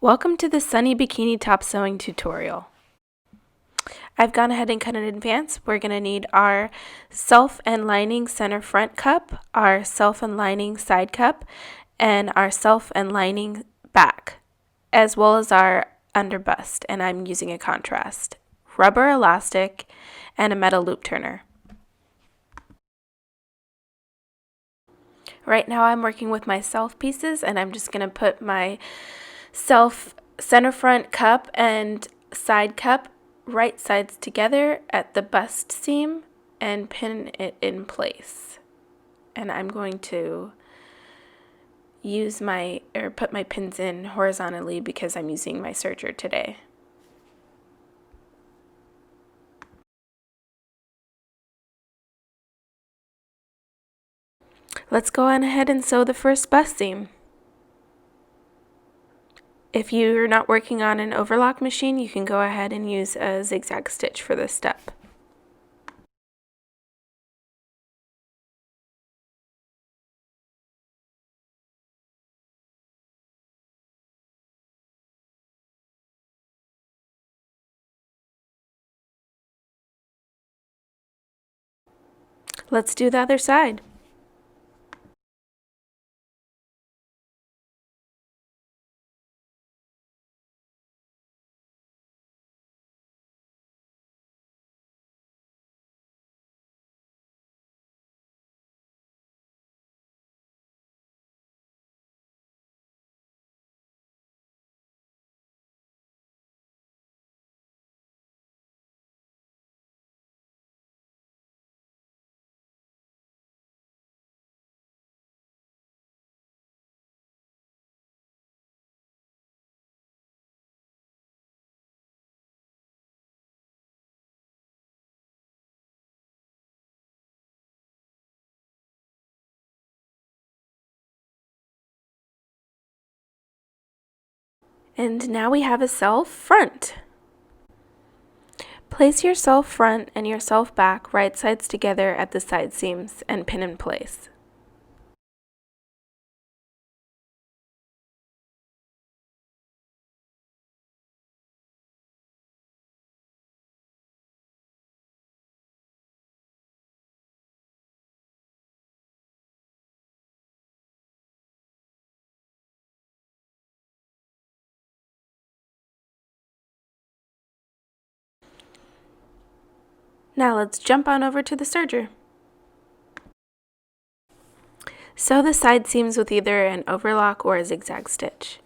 Welcome to the Sunny Bikini Top Sewing tutorial. I've gone ahead and cut in advance. We're going to need our self and lining center front cup, our self and lining side cup, and our self and lining back, as well as our under bust, and I'm using a contrast, rubber elastic, and a metal loop turner. Right now I'm working with my self pieces, and I'm just going to put my self center front cup and side cup right sides together at the bust seam and pin it in place. And I'm going to put my pins in horizontally because I'm using my serger today. Let's go on ahead and sew the first bust seam. If you're not working on an overlock machine, you can go ahead and use a zigzag stitch for this step. Let's do the other side. And now we have a self front. Place your self front and your self back right sides together at the side seams and pin in place. Now let's jump on over to the serger. Sew the side seams with either an overlock or a zigzag stitch.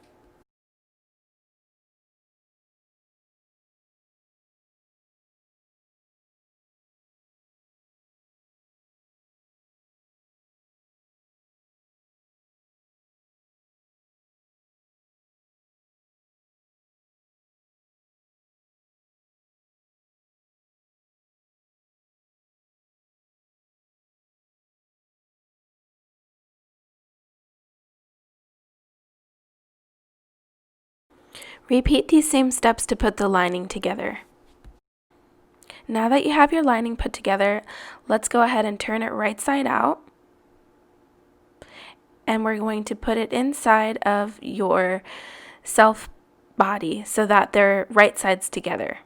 Repeat these same steps to put the lining together. Now that you have your lining put together, let's go ahead and turn it right side out. And we're going to put it inside of your self body so that they're right sides together.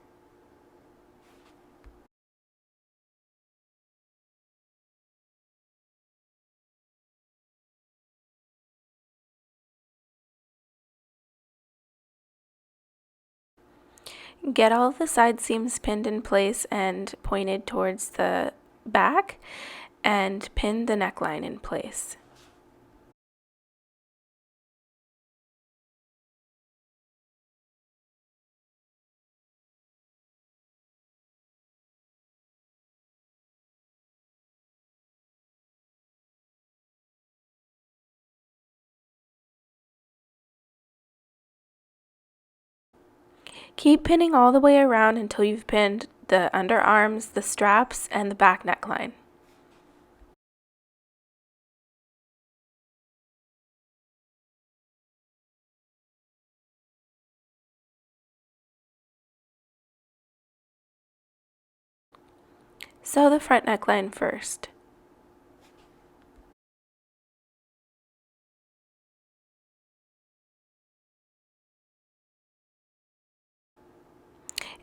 Get all the side seams pinned in place and pointed towards the back, and pin the neckline in place. Keep pinning all the way around until you've pinned the underarms, the straps, and the back neckline. Sew the front neckline first.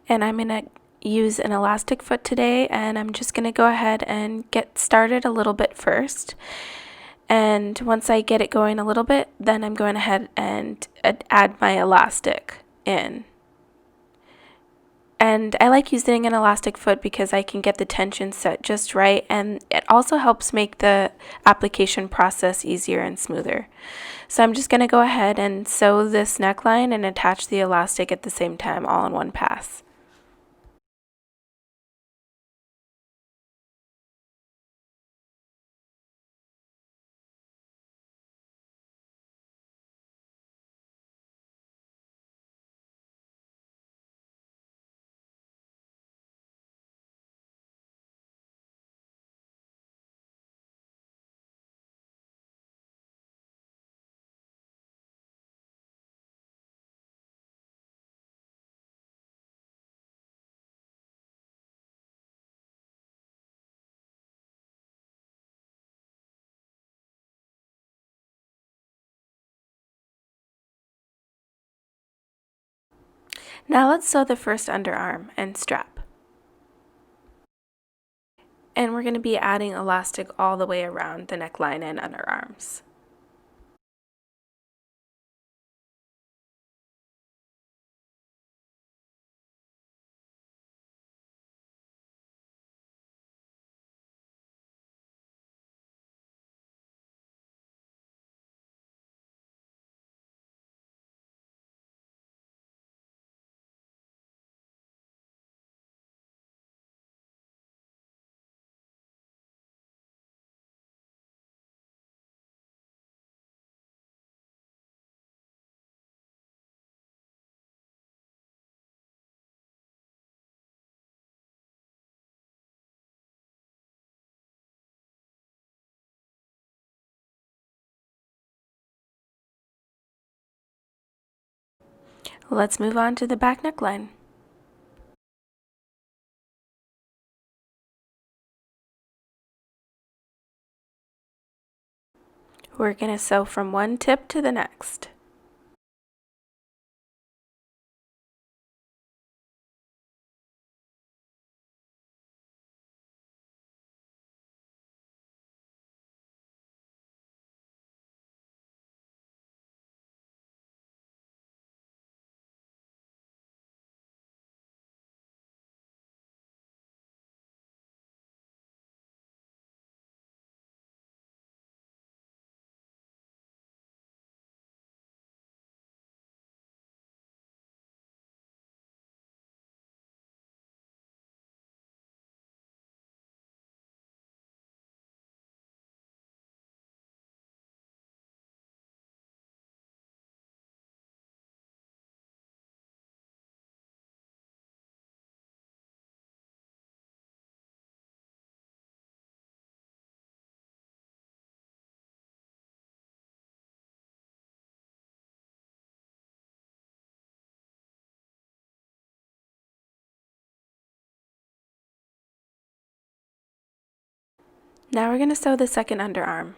And I'm going to use an elastic foot today, and I'm just going to go ahead and get started a little bit first. And once I get it going a little bit, then I'm going ahead and add my elastic in. And I like using an elastic foot because I can get the tension set just right, and it also helps make the application process easier and smoother. So I'm just going to go ahead and sew this neckline and attach the elastic at the same time, all in one pass. Now let's sew the first underarm and strap. And we're going to be adding elastic all the way around the neckline and underarms. Let's move on to the back neckline. We're going to sew from one tip to the next. Now we're going to sew the second underarm.